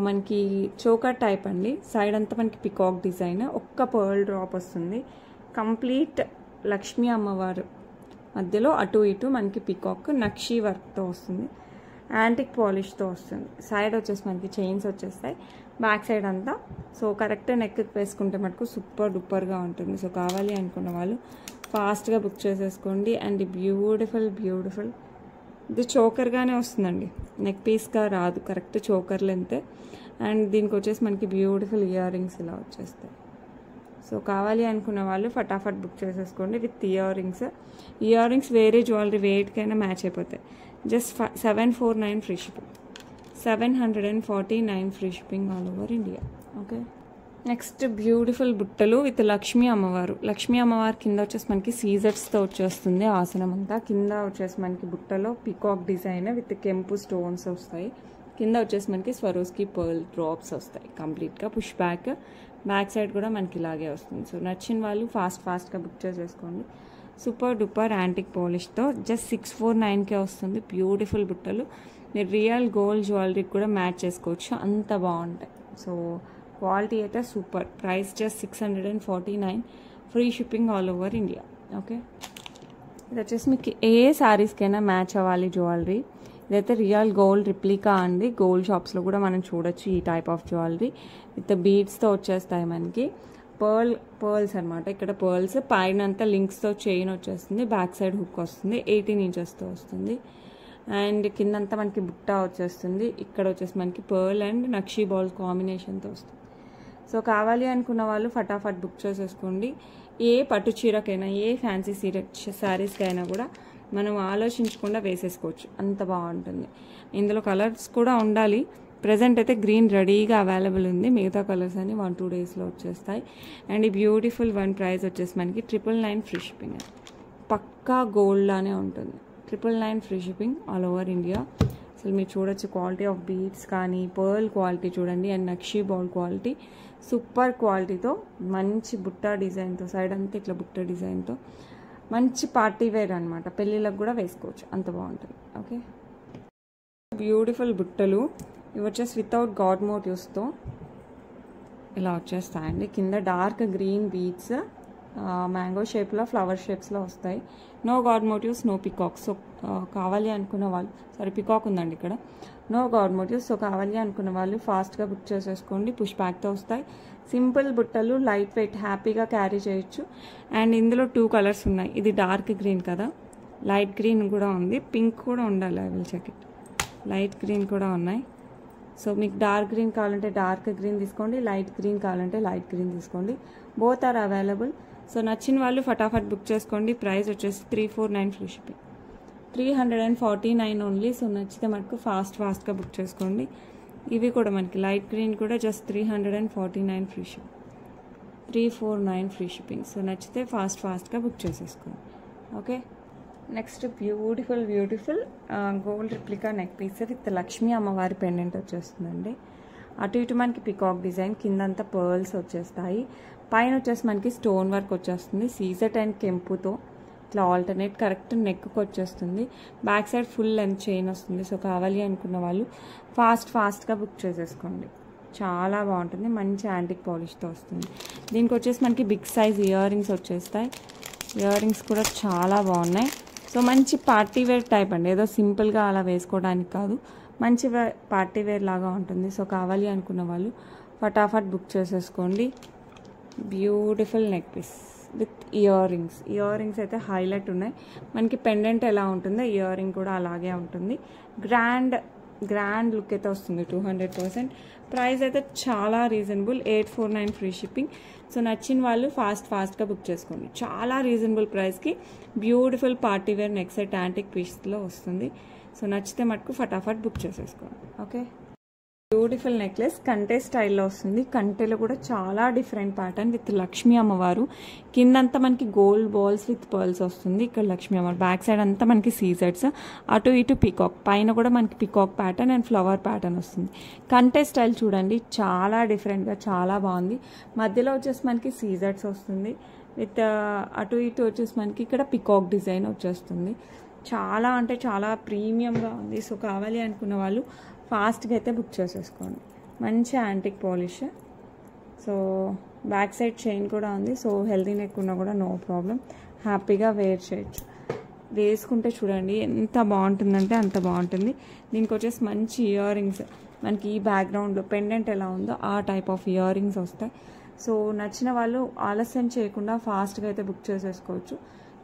మనకి చోకర్ టైప్ అండి. సైడ్ అంతా మనకి పికాక్ డిజైన్, ఒక్క పర్ల్ డ్రాప్ వస్తుంది. కంప్లీట్ లక్ష్మీ అమ్మవారు మధ్యలో అటు ఇటు మనకి పికాక్ నక్షి వర్క్తో వస్తుంది. యాంటిక్ పాలిష్తో వస్తుంది. సైడ్ వచ్చేసి మనకి చైన్స్ వచ్చేస్తాయి. బ్యాక్ సైడ్ అంతా సో కరెక్ట్ నెక్ వేసుకుంటే మటుకు సూపర్ డూపర్గా ఉంటుంది. సో కావాలి అనుకున్న వాళ్ళు ఫాస్ట్గా బుక్ చేసేసుకోండి. అండ్ బ్యూటిఫుల్ ఇది చోకర్గానే వస్తుందండి, నెక్ పీస్గా రాదు, కరెక్ట్ చోకర్ లెంత్. అండ్ దీనికి వచ్చేసి మనకి బ్యూటిఫుల్ ఇయర్ రింగ్స్ ఇలా వచ్చేస్తాయి. సో కావాలి అనుకున్న వాళ్ళు ఫటాఫట్ బుక్ చేసేసుకోండి విత్ ఇయర్ రింగ్స్ వేరే జ్యువెలరీ వెయిట్కైనా మ్యాచ్ అయిపోతాయి. Just 749 free shipping. 749 free shipping all over India. Okay, next beautiful బుట్టలు విత్ లక్ష్మీ అమ్మవారు కింద వచ్చేసి మనకి సీజర్స్తో వచ్చేస్తుంది. ఆసనం అంతా కింద వచ్చేసి మనకి బుట్టలో పికాక్ డిజైన్ విత్ కెంపు స్టోన్స్ వస్తాయి. కింద వచ్చేసి మనకి స్వరోస్కి పర్ల్ డ్రాప్స్ వస్తాయి. కంప్లీట్గా పుష్ బ్యాక్ సైడ్ కూడా మనకి ఇలాగే వస్తుంది. సో నచ్చిన వాళ్ళు ఫాస్ట్గా బుక్ చేసేసుకోండి. సూపర్ డూపర్ యాంటిక్ పాలిష్తో జస్ట్ 649కే వస్తుంది. బ్యూటిఫుల్ బుట్టలు, మీరు రియల్ గోల్డ్ జ్యువెలరీకి కూడా మ్యాచ్ చేసుకోవచ్చు, అంత బాగుంటాయి. సో క్వాలిటీ అయితే super. Price just 649 free shipping all over India. Okay, ఇది వచ్చేసి మీకు ఏ శారీస్కైనా మ్యాచ్ అవ్వాలి జ్యువెలరీ. ఇదైతే రియల్ గోల్డ్ రిప్లికా అండి. గోల్డ్ షాప్స్లో కూడా మనం చూడొచ్చు ఈ టైప్ ఆఫ్ జ్యువెలరీ విత్ బీడ్స్తో వచ్చేస్తాయి. మనకి పర్ల్స్ అనమాట. ఇక్కడ పర్ల్స్ పైన అంతా లింక్స్తో చైన్ వచ్చేస్తుంది. బ్యాక్ సైడ్ హుక్ వస్తుంది. 18 ఇంచెస్తో వస్తుంది. అండ్ కిందంతా మనకి బుట్ట వచ్చేస్తుంది. ఇక్కడ వచ్చేసి మనకి పర్ల్ అండ్ నక్షి బాల్ కాంబినేషన్తో వస్తుంది. సో కావాలి అనుకున్న వాళ్ళు ఫటాఫట్ బుక్ చేసేసుకోండి. ఏ పట్టు చీరకైనా ఏ ఫ్యాన్సీ శారీస్కైనా కూడా మనం ఆలోచించకుండా వేసేసుకోవచ్చు, అంత బాగుంటుంది. ఇందులో కలర్స్ కూడా ఉండాలి. ప్రజెంట్ అయితే గ్రీన్ రెడీగా అవైలబుల్ ఉంది, మిగతా కలర్స్ అని 1-2 డేస్లో వచ్చేస్తాయి. అండ్ ఈ బ్యూటిఫుల్ వన్ ప్రైస్ వచ్చేసి మనకి 999 ఫ్రీ షిప్పింగ్. పక్కా గోల్డ్ లానే ఉంటుంది. 999 free shipping all over India. అసలు మీరు చూడొచ్చు క్వాలిటీ ఆఫ్ బీడ్స్ కానీ, పర్ల్ క్వాలిటీ చూడండి, and nakshi ball quality super క్వాలిటీతో, మంచి బుట్ట డిజైన్తో, సైడ్ అంతా ఇట్లా బుట్ట డిజైన్తో, మంచి పార్టీ వేర్ అనమాట. పెళ్ళిళ్ళకి కూడా వేసుకోవచ్చు, అంత బాగుంటుంది. ఓకే, బ్యూటిఫుల్ బుట్టలు ఇవి వచ్చేసి వితౌట్ గాడ్ మోటివ్స్తో ఇలా వచ్చేస్తాయండి. కింద డార్క్ గ్రీన్ బీడ్స్ మ్యాంగో షేప్లో, ఫ్లవర్ షేప్స్లో వస్తాయి. No god motifs, no peacocks. So కావాలి అనుకున్న వాళ్ళు, పికాక్ ఉందండి ఇక్కడ, నో గాడ్ మోటివ్స్. సో కావాలి అనుకున్న వాళ్ళు ఫాస్ట్గా బుక్ చేసేసుకోండి. పుష్ బ్యాక్తో వస్తాయి. సింపుల్ బుట్టలు, లైట్ వెయిట్, హ్యాపీగా క్యారీ చేయొచ్చు. అండ్ ఇందులో 2 కలర్స్ ఉన్నాయి. ఇది డార్క్ గ్రీన్ కదా, లైట్ గ్రీన్ కూడా ఉంది, పింక్ కూడా ఉండాలి. I will check it. Light green కూడా ఉన్నాయి. సో మీకు డార్క్ గ్రీన్ కావాలంటే డార్క్ గ్రీన్ తీసుకోండి, లైట్ గ్రీన్ కావాలంటే లైట్ గ్రీన్ తీసుకోండి. Both are available. సో నచ్చిన వాళ్ళు ఫటాఫట్ బుక్ చేసుకోండి. ప్రైస్ వచ్చేసి 349 ఫ్రీ షిప్పింగ్, 349 ఓన్లీ. సో నచ్చితే మనకు ఫాస్ట్గా బుక్ చేసుకోండి. ఇవి కూడా మనకి లైట్ గ్రీన్ కూడా just 349 free shipping, 349 free shipping. So నచ్చితే ఫాస్ట్గా బుక్ చేసేసుకోండి. Okay, next beautiful gold replica neck piece with Lakshmi అమ్మవారి పెండెంట్ వచ్చేస్తుందండి. అటు ఇటు మనకి పికాక్ డిజైన్, కిందంతా పర్ల్స్ వచ్చేస్తాయి. పైన వచ్చేసి మనకి స్టోన్ వర్క్ వచ్చేస్తుంది, సీజెట్ అండ్ కెంపుతో ఇట్లా ఆల్టర్నేట్ కరెక్ట్ నెక్కి వచ్చేస్తుంది. Back side full length chain వస్తుంది. సో కావాలి అనుకున్న వాళ్ళు ఫాస్ట్గా బుక్ చేసేసుకోండి. చాలా బాగుంటుంది, మంచి యాంటిక్ పాలిష్తో వస్తుంది. దీనికి వచ్చేసి మనకి బిగ్ సైజ్ ఇయర్ రింగ్స్ వచ్చేస్తాయి. ఇయర్ రింగ్స్ కూడా చాలా బాగున్నాయి. సో మంచి పార్టీ వేర్ టైప్ అండి, ఏదో సింపుల్గా అలా వేసుకోవడానికి కాదు, మంచి పార్టీ వేర్ లాగా ఉంటుంది. సో కావాలి అనుకున్న వాళ్ళు ఫటాఫట్ బుక్ చేసేసుకోండి. Beautiful neck piece with earrings అయితే హైలైట్ ఉన్నాయి. మనకి పెండెంట్ ఎలా ఉంటుందో ఇయర్ రింగ్ కూడా అలాగే ఉంటుంది. గ్రాండ్ లుక్ అయితే వస్తుంది 200%. ప్రైస్ అయితే చాలా రీజనబుల్, 849 ఫ్రీ షిప్పింగ్. సో నచ్చిన వాళ్ళు ఫాస్ట్గా బుక్ చేసుకోండి. చాలా రీజనబుల్ ప్రైస్కి beautiful party wear neck set antique పీస్లో వస్తుంది. సో నచ్చితే మటుకు ఫటాఫట్ బుక్ చేసేసుకోండి. ఓకే, బ్యూటిఫుల్ నెక్లెస్ కంటే స్టైల్లో వస్తుంది. కంటెలో కూడా చాలా డిఫరెంట్ ప్యాటర్న్ విత్ లక్ష్మీ అమ్మవారు. కిందంతా మనకి గోల్డ్ బాల్స్ విత్ పర్ల్స్ వస్తుంది. ఇక్కడ లక్ష్మీ అమ్మవారు, బ్యాక్ సైడ్ అంతా మనకి సీజెట్స్, అటు ఇటు పికాక్, పైన కూడా మనకి peacock pattern and flower pattern వస్తుంది. కంటే స్టైల్ చూడండి, చాలా డిఫరెంట్గా చాలా బాగుంది. మధ్యలో వచ్చేసి మనకి సీజెట్స్ వస్తుంది విత్ అటు ఇటు వచ్చేసి మనకి ఇక్కడ పికాక్ డిజైన్ వచ్చేస్తుంది. చాలా అంటే చాలా ప్రీమియంగా ఉంది. సో కావాలి అనుకున్న వాళ్ళు ఫాస్ట్గా అయితే బుక్ చేసేసుకోండి. మంచి antique polish. So back side chain కూడా ఉంది. సో హెల్దీ నెక్ ఉన్నా కూడా నో ప్రాబ్లం, హ్యాపీగా వేర్ చేయొచ్చు. వేసుకుంటే చూడండి ఎంత బాగుంటుందంటే అంత బాగుంటుంది. దీనికి వచ్చేసి మంచి ఇయర్ రింగ్స్, మనకి ఈ బ్యాక్గ్రౌండ్లో పెండెంట్ ఎలా ఉందో ఆ టైప్ ఆఫ్ ఇయర్ రింగ్స్ వస్తాయి. సో నచ్చిన వాళ్ళు ఆలస్యం చేయకుండా ఫాస్ట్గా అయితే బుక్ చేసేసుకోవచ్చు.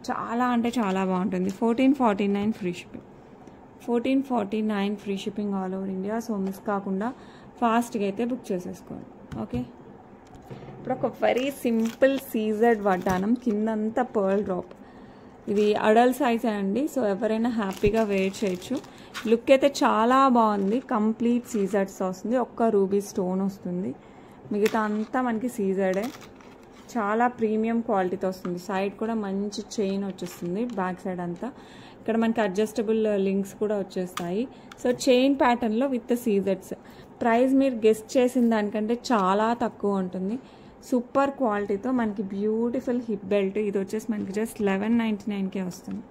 చాలా అంటే చాలా బాగుంటుంది. 1449 free shipping, 1449 free shipping all over India. So miss కాకుండా ఫాస్ట్గా అయితే బుక్ చేసేసుకోండి. ఓకే, ఇప్పుడు ఒక వెరీ సింపుల్ సీజెడ్ వడ్డానం, కిందంతా పర్ల్ డ్రాప్. ఇది అడల్ట్ సైజ్ అండి. సో ఎవరైనా హ్యాపీగా వేర్ చేయొచ్చు. లుక్ అయితే చాలా బాగుంది. కంప్లీట్ సీజెడ్స్ వస్తుంది, ఒక్క రూబీ స్టోన్ వస్తుంది, మిగతా అంతా మనకి సీజెడే. చాలా ప్రీమియం క్వాలిటీతో వస్తుంది. సైడ్ కూడా మంచి చైన్ వచ్చేస్తుంది, బ్యాక్ సైడ్ అంతా. ఇక్కడ మనకి అడ్జస్టబుల్ లింక్స్ కూడా వచ్చేస్తాయి. సో చైన్ ప్యాటర్న్లో విత్ సీజెట్స్. ప్రైస్ మీరు గెస్ట్ చేసిన దానికంటే చాలా తక్కువ ఉంటుంది. సూపర్ క్వాలిటీతో మనకి బ్యూటిఫుల్ హిప్ బెల్ట్. ఇది వచ్చేసి మనకి జస్ట్ 1199కే వస్తుంది.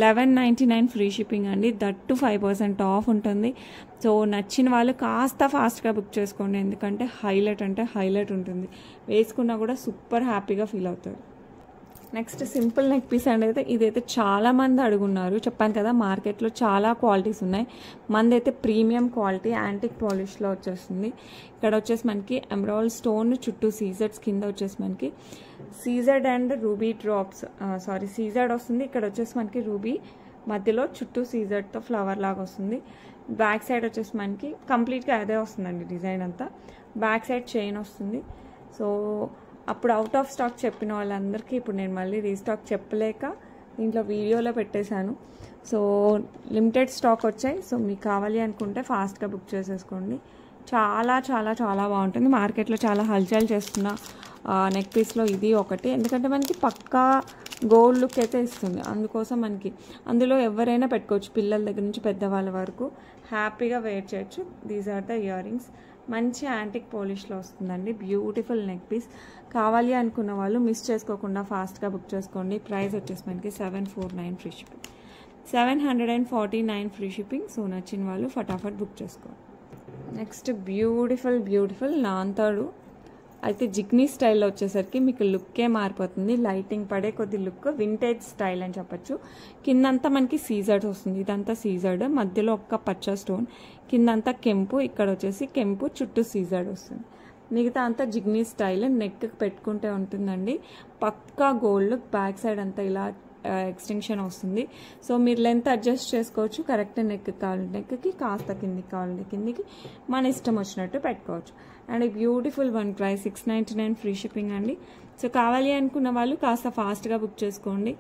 1199 ఫ్రీ షిప్పింగ్ అండి. దట్టు 5% ఆఫ్ ఉంటుంది. సో నచ్చిన వాళ్ళు కాస్త ఫాస్ట్గా బుక్ చేసుకోండి, ఎందుకంటే హైలైట్ అంటే హైలైట్ ఉంటుంది. వేసుకున్నా కూడా సూపర్ హ్యాపీగా ఫీల్ అవుతారు. నెక్స్ట్ సింపుల్ నెక్ పీస్ అండి. అయితే ఇదైతే చాలామంది అడుగున్నారు, చెప్పాను కదా మార్కెట్లో చాలా క్వాలిటీస్ ఉన్నాయి. మనదైతే ప్రీమియం క్వాలిటీ యాంటిక్ పాలిష్లో వచ్చేస్తుంది. ఇక్కడ వచ్చేసి మనకి ఎమరాల్డ్ స్టోన్ చుట్టూ సీజెడ్స్, కింద వచ్చేసి మనకి CZ and ruby drops, CZ వస్తుంది. ఇక్కడ వచ్చేసి మనకి రూబీ, మధ్యలో చుట్టూ సీజెడ్తో ఫ్లవర్ లాగా వస్తుంది. బ్యాక్ సైడ్ వచ్చేసి మనకి కంప్లీట్గా అదే వస్తుందండి డిజైన్ అంతా. బ్యాక్ సైడ్ చైన్ వస్తుంది. సో అప్పుడు అవుట్ ఆఫ్ స్టాక్ చెప్పిన వాళ్ళందరికీ ఇప్పుడు నేను మళ్ళీ రీస్టాక్ చెప్పలేక దీంట్లో వీడియోలో పెట్టేశాను. సో లిమిటెడ్ స్టాక్ వచ్చాయి. సో మీకు కావాలి అనుకుంటే ఫాస్ట్గా బుక్ చేసేసుకోండి. చాలా చాలా చాలా బాగుంటుంది. మార్కెట్లో చాలా హల్చల్ చేస్తున్న నెక్ పీస్లో ఇది ఒకటి. ఎందుకంటే మనకి పక్కా గోల్డ్ లుక్ అయితే ఇస్తుంది. అందుకోసం మనకి అందులో ఎవరైనా పెట్టుకోవచ్చు, పిల్లల దగ్గర నుంచి పెద్దవాళ్ళ వరకు హ్యాపీగా వేర్ చేయొచ్చు. These are the earrings. మంచి యాంటిక్ పాలిష్లో వస్తుందండి. Beautiful neck piece. కావాలి అనుకున్న వాళ్ళు మిస్ చేసుకోకుండా ఫాస్ట్గా బుక్ చేసుకోండి. ప్రైస్ వచ్చేసి మనకి 749 free shipping, 749 free shipping. So నచ్చిన వాళ్ళు ఫటాఫట్ బుక్ చేసుకోండి. నెక్స్ట్ బ్యూటిఫుల్ నాంతాడు అయితే జిగ్నీ స్టైల్లో వచ్చేసరికి మీకు లుక్కే మారిపోతుంది. లైటింగ్ పడే కొద్ది లుక్ వింటేజ్ స్టైల్ అని చెప్పచ్చు. కిందంతా మనకి సీజర్డ్ వస్తుంది. ఇదంతా సీజర్డ్, మధ్యలో ఒక్క పచ్చ స్టోన్, కిందంతా కెంపు, ఇక్కడ వచ్చేసి కెంపు, చుట్టూ సీజర్డ్ వస్తుంది. మిగతా అంతా జిగ్నీ స్టైల్. నెక్ పెట్టుకుంటే ఉంటుందండి పక్కా గోల్డ్. బ్యాక్ సైడ్ అంతా ఇలా ఎక్స్టెన్షన్ వస్తుంది. సో మీరు లెంత్ అడ్జస్ట్ చేసుకోవచ్చు. కరెక్ట్ నెక్ కావాలంటే నెక్కి, కాస్త కిందికి కావాలంటే కిందికి, మన ఇష్టం వచ్చినట్టు పెట్టుకోవచ్చు. And beautiful one. Price 699 free shipping అండి. సో కావాలి అనుకున్న వాళ్ళు కాస్త ఫాస్ట్గా బుక్ చేసుకోండి.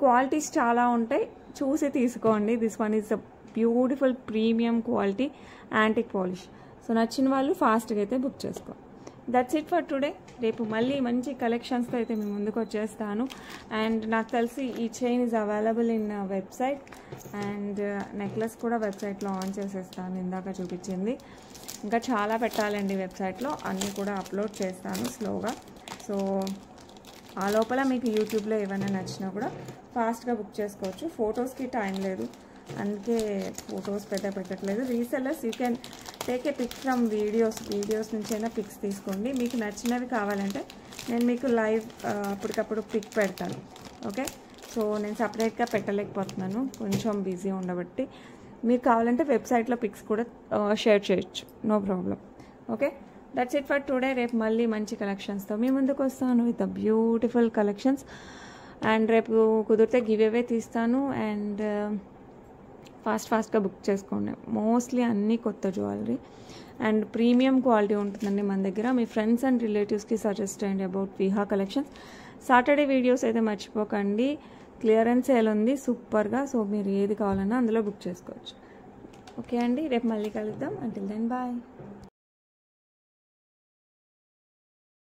క్వాలిటీస్ చాలా ఉంటాయి, చూసి తీసుకోండి. This one is the beautiful premium quality antique polish. So నచ్చిన వాళ్ళు ఫాస్ట్గా అయితే బుక్ చేసుకోండి. That's it for today. రేపు మళ్ళీ మంచి కలెక్షన్స్తో అయితే మేము ముందుకు వచ్చేస్తాను. అండ్ నాకు తెలిసి ఈ chain is available in website, and necklace కూడా వెబ్సైట్లో ఆన్ చేసేస్తాను. ఇందాక చూపించింది. ఇంకా చాలా పెట్టాలండి వెబ్సైట్లో, అన్నీ కూడా అప్లోడ్ చేస్తాను స్లోగా. సో ఆ లోపల మీకు యూట్యూబ్లో ఏమైనా నచ్చినా కూడా ఫాస్ట్గా బుక్ చేసుకోవచ్చు. ఫొటోస్కి టైం లేదు, అందుకే ఫొటోస్ పెట్టట్లేదు. Resellers you can take a pic from videos నుంచైనా పిక్స్ తీసుకోండి. మీకు నచ్చినవి కావాలంటే నేను మీకు లైవ్ అప్పటికప్పుడు పిక్ పెడతాను. ఓకే, సో నేను సపరేట్గా పెట్టలేకపోతున్నాను, కొంచెం బిజీ ఉండబట్టి. మీరు కావాలంటే వెబ్సైట్లో పిక్స్ కూడా షేర్ చేయొచ్చు, no problem. Okay, that's it for today. రేపు మళ్ళీ మంచి కలెక్షన్స్తో మీ ముందుకు వస్తాను with the beautiful collections. And రేపు కుదిరితే గివ్ అవే తీస్తాను. అండ్ ఫాస్ట్గా బుక్ చేసుకోండి. మోస్ట్లీ అన్నీ కొత్త జ్యువెలరీ అండ్ ప్రీమియం క్వాలిటీ ఉంటుందండి మన దగ్గర. మీ ఫ్రెండ్స్ అండ్ రిలేటివ్స్కి సజెస్ట్ చేయండి about Viha collections. Saturday videos అయితే మర్చిపోకండి. క్లియరెన్స్ సేల్ ఉంది సూపర్గా. సో మీరు ఏది కావాలన్నా అందులో బుక్ చేసుకోవచ్చు. ఓకే అండి, రేపు మళ్ళీ కలుద్దాం. Until then bye.